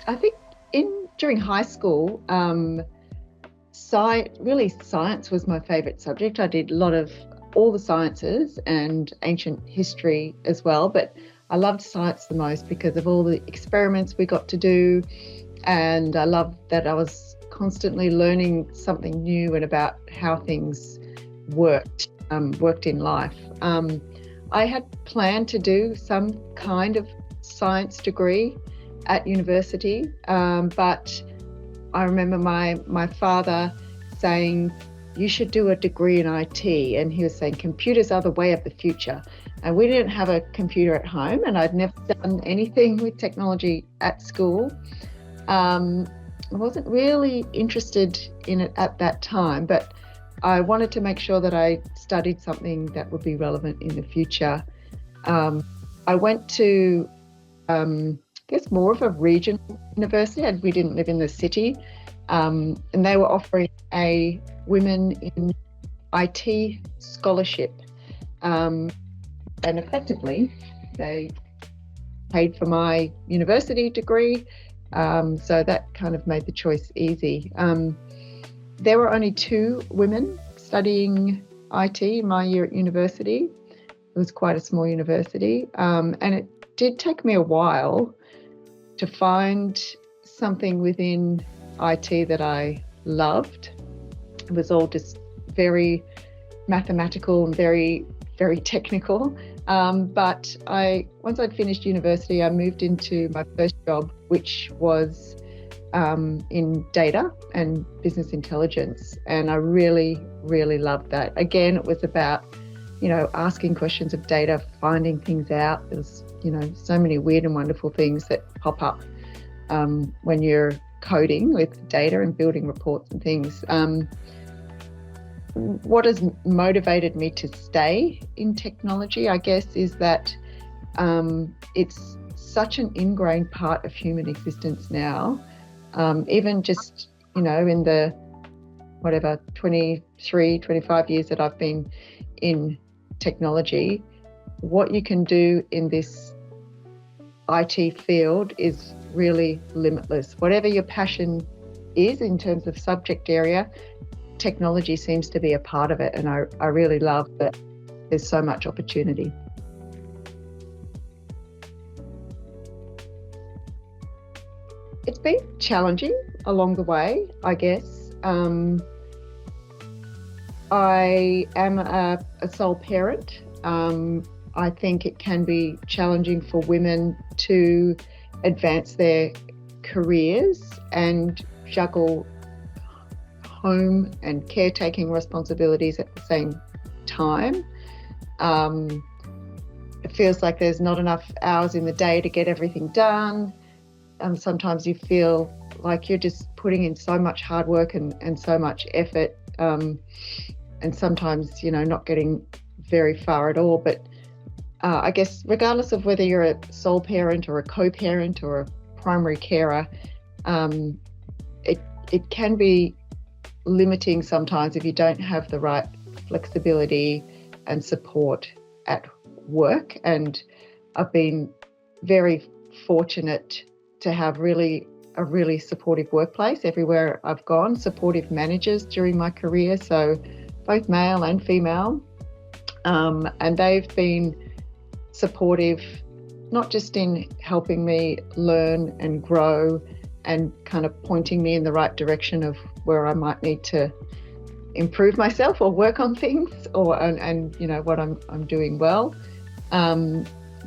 I think during high school, science was my favourite subject. I did a lot of all the sciences and ancient history as well, but I loved science the most because of all the experiments we got to do, and I loved that I was constantly learning something new and about how things worked in life. I had planned to do some kind of science degree at university, but I remember my father saying, you should do a degree in IT, and he was saying computers are the way of the future. And we didn't have a computer at home, and I'd never done anything with technology at school. I wasn't really interested in it at that time, but I wanted to make sure that I studied something that would be relevant in the future. I went to, I guess, more of a regional university, and we didn't live in the city, and they were offering a Women in IT scholarship, and effectively they paid for my university degree, so that kind of made the choice easy. There were only 2 women studying IT in my year at university. It was quite a small university, and it did take me a while to find something within IT that I loved. It was all just very mathematical and very, very technical. But once I'd finished university, I moved into my first job, which was in data and business intelligence. And I really, really loved that. Again, it was about, asking questions of data, finding things out. There's, so many weird and wonderful things that pop up when you're coding with data and building reports and things. What has motivated me to stay in technology, I guess, is that it's such an ingrained part of human existence now. Even just, in the 23, 25 years that I've been in technology, what you can do in this IT field is really limitless. Whatever your passion is in terms of subject area, technology seems to be a part of it, and I really love that there's so much opportunity. It's been challenging along the way, I guess. I am a sole parent. I think it can be challenging for women to advance their careers and juggle home and caretaking responsibilities at the same time. It feels like there's not enough hours in the day to get everything done. Sometimes you feel like you're just putting in so much hard work and so much effort, and sometimes, not getting very far at all. But I guess regardless of whether you're a sole parent or a co-parent or a primary carer, it can be limiting sometimes if you don't have the right flexibility and support at work. And I've been very fortunate to have a really supportive workplace everywhere I've gone, supportive managers during my career, so both male and female, and they've been supportive, not just in helping me learn and grow and kind of pointing me in the right direction of where I might need to improve myself or work on things, and what I'm doing well.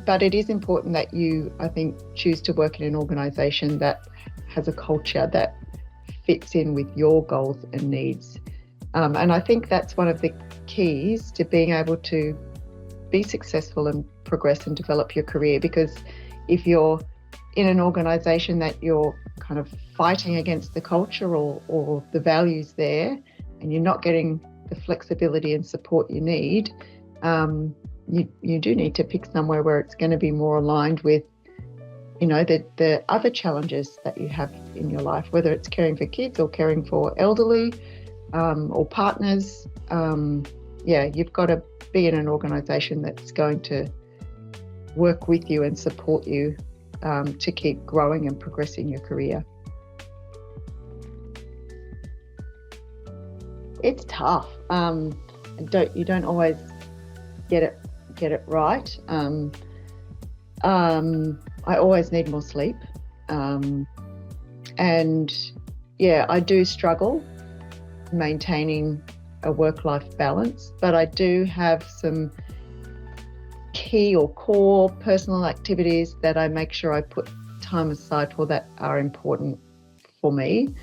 But it is important that you, I think, choose to work in an organisation that has a culture that fits in with your goals and needs. And I think that's one of the keys to being able to be successful and progress and develop your career, because if you're in an organisation that you're kind of fighting against the culture or the values there, and you're not getting the flexibility and support you need, you do need to pick somewhere where it's going to be more aligned with, the other challenges that you have in your life, whether it's caring for kids or caring for elderly or partners. You've got to be in an organisation that's going to work with you and support you to keep growing and progressing your career. It's tough. You don't always get it right. I always need more sleep, and yeah, I do struggle maintaining a work-life balance, but I do have some key or core personal activities that I make sure I put time aside for that are important for me.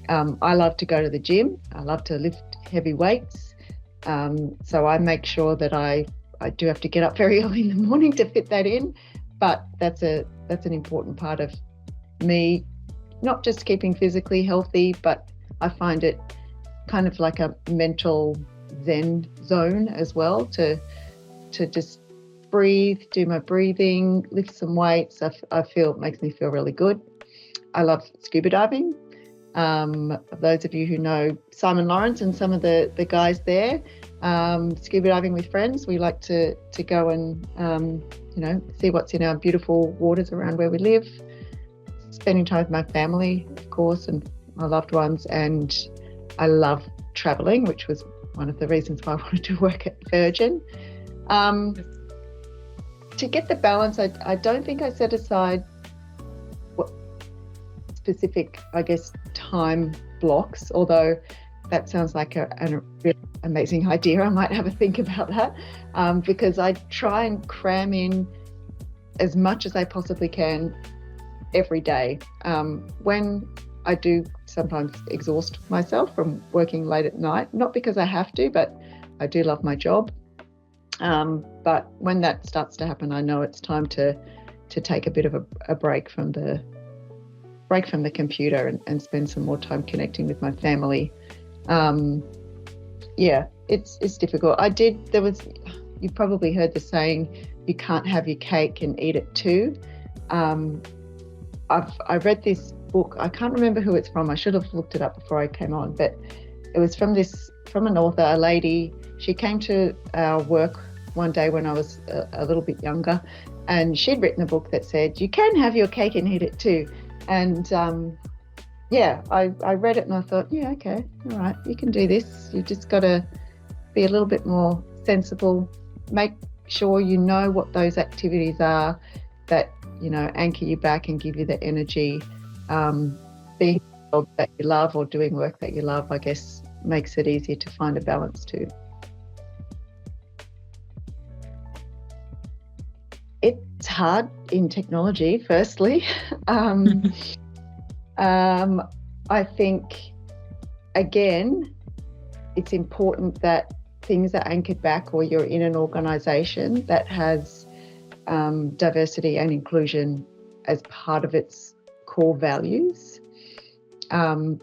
I love to go to the gym. I love to lift heavy weights. So I make sure that I do have to get up very early in the morning to fit that in, but that's an important part of me, not just keeping physically healthy, but I find it kind of like a mental zen zone as well, to just breathe, do my breathing, lift some weights. I feel it makes me feel really good. I love scuba diving. Those of you who know Simon Lawrence and some of the guys there, scuba diving with friends, we like to go and see what's in our beautiful waters around where we live. Spending time with my family, of course, and my loved ones, and I love traveling, which was one of the reasons why I wanted to work at Virgin. To get the balance, I don't think I set aside what specific, I guess, time blocks, although that sounds like a really amazing idea. I might have a think about that, because I try and cram in as much as I possibly can every day. When I do sometimes exhaust myself from working late at night, not because I have to, but I do love my job. But when that starts to happen, I know it's time to take a bit of a break from the computer and spend some more time connecting with my family. It's difficult. You probably heard the saying, you can't have your cake and eat it too. I read this book. I can't remember who it's from. I should have looked it up before I came on, but it was from an author, a lady. She came to our work one day when I was a little bit younger, and she'd written a book that said, you can have your cake and eat it too. And I read it and I thought, yeah, okay, all right, you can do this. You just got to be a little bit more sensible. Make sure you know what those activities are that, anchor you back and give you the energy. Being a job that you love or doing work that you love, I guess, makes it easier to find a balance too. It's hard in technology, firstly. I think, again, it's important that things are anchored back, or you're in an organisation that has diversity and inclusion as part of its core values,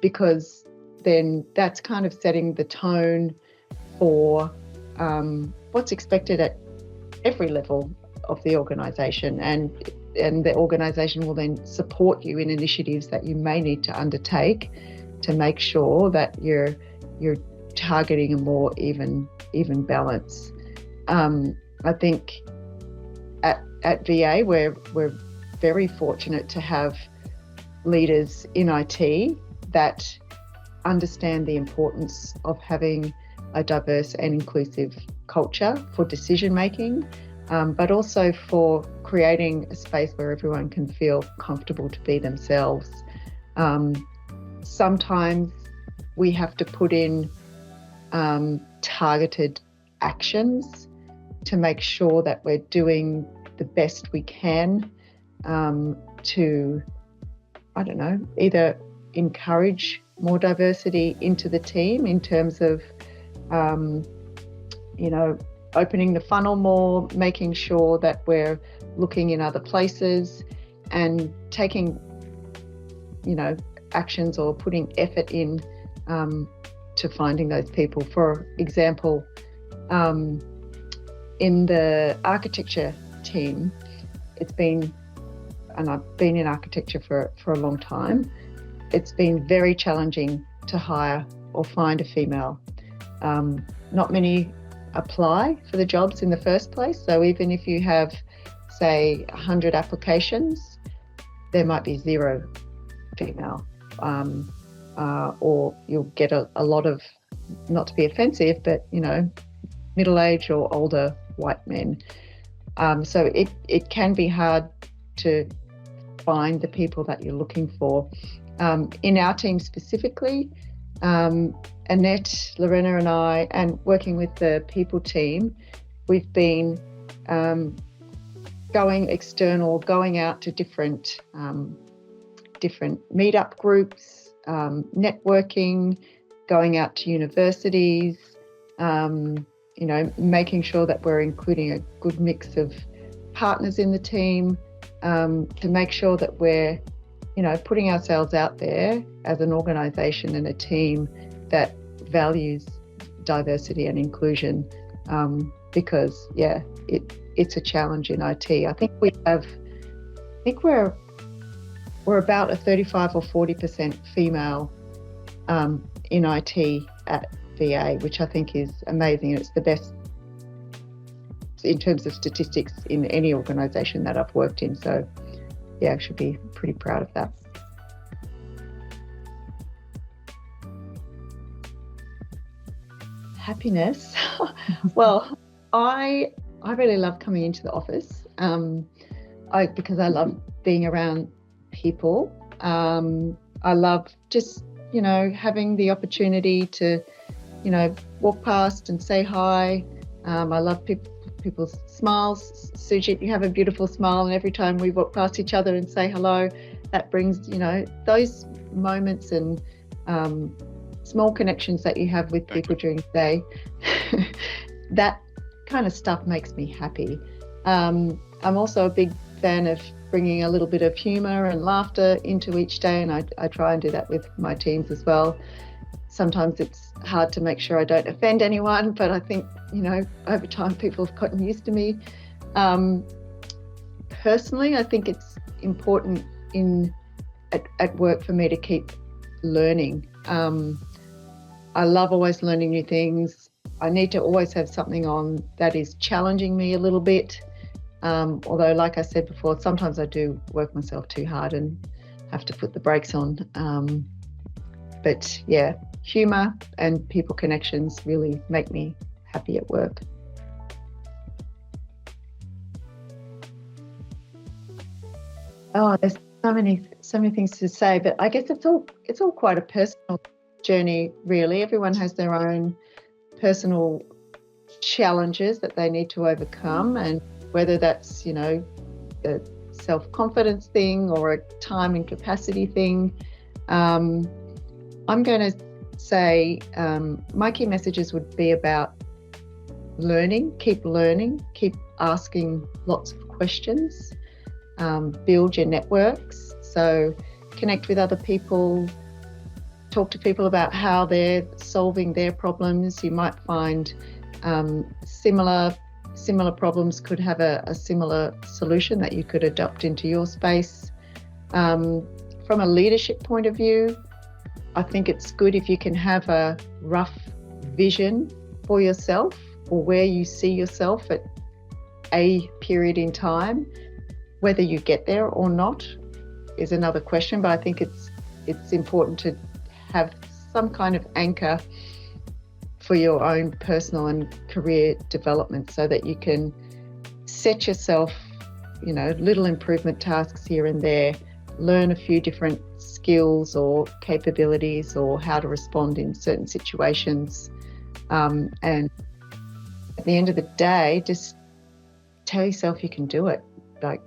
because then that's kind of setting the tone for what's expected at every level of the organisation, and the organisation will then support you in initiatives that you may need to undertake to make sure that you're targeting a more even balance. I think at VA we're very fortunate to have leaders in IT that understand the importance of having a diverse and inclusive culture for decision making, but also for creating a space where everyone can feel comfortable to be themselves. Sometimes we have to put in targeted actions to make sure that we're doing the best we can to, either encourage more diversity into the team in terms of, opening the funnel more, making sure that we're looking in other places and taking, actions or putting effort in to finding those people. For example, in the architecture team, I've been in architecture for a long time, it's been very challenging to hire or find a female. Not many apply for the jobs in the first place. So even if you have, say, 100 applications, there might be zero female, or you'll get a lot of, not to be offensive, but middle-aged or older white men. So it can be hard to find the people that you're looking for. In our team specifically, Annette, Lorena and I, and working with the people team, we've been going external, going out to different meetup groups, networking, going out to universities, making sure that we're including a good mix of partners in the team, to make sure that we're, putting ourselves out there as an organisation and a team that values diversity and inclusion, because it's a challenge in IT. I think we're about a 35 or 40% female in IT at VA, which I think is amazing, and it's the best in terms of statistics in any organisation that I've worked in. So I should be pretty proud of that. Happiness. Well, I really love coming into the office because I love being around people. I love just having the opportunity to walk past and say hi. I love people's smiles. Sujit, you have a beautiful smile, and every time we walk past each other and say hello, that brings those moments and small connections that you have with people during the day. That kind of stuff makes me happy. I'm also a big fan of bringing a little bit of humour and laughter into each day, and I try and do that with my teams as well. Sometimes it's hard to make sure I don't offend anyone, but I think, over time people have gotten used to me. Personally, I think it's important at work for me to keep learning. I love always learning new things. I need to always have something on that is challenging me a little bit. Although, like I said before, sometimes I do work myself too hard and have to put the brakes on. But humour and people connections really make me happy at work. Oh, there's so many things to say, but I guess it's all quite a personal journey, really. Everyone has their own personal challenges that they need to overcome, and whether that's a self-confidence thing or a time and capacity thing. I'm going to say my key messages would be about learning, keep asking lots of questions, build your networks, so connect with other people, talk to people about how they're solving their problems. You might find similar problems could have a similar solution that you could adopt into your space. From a leadership point of view, I think it's good if you can have a rough vision for yourself, or where you see yourself at a period in time. Whether you get there or not is another question, but I think it's important to have some kind of anchor for your own personal and career development, so that you can set yourself, little improvement tasks here and there, learn a few different skills or capabilities, or how to respond in certain situations. And at the end of the day, just tell yourself you can do it. Like,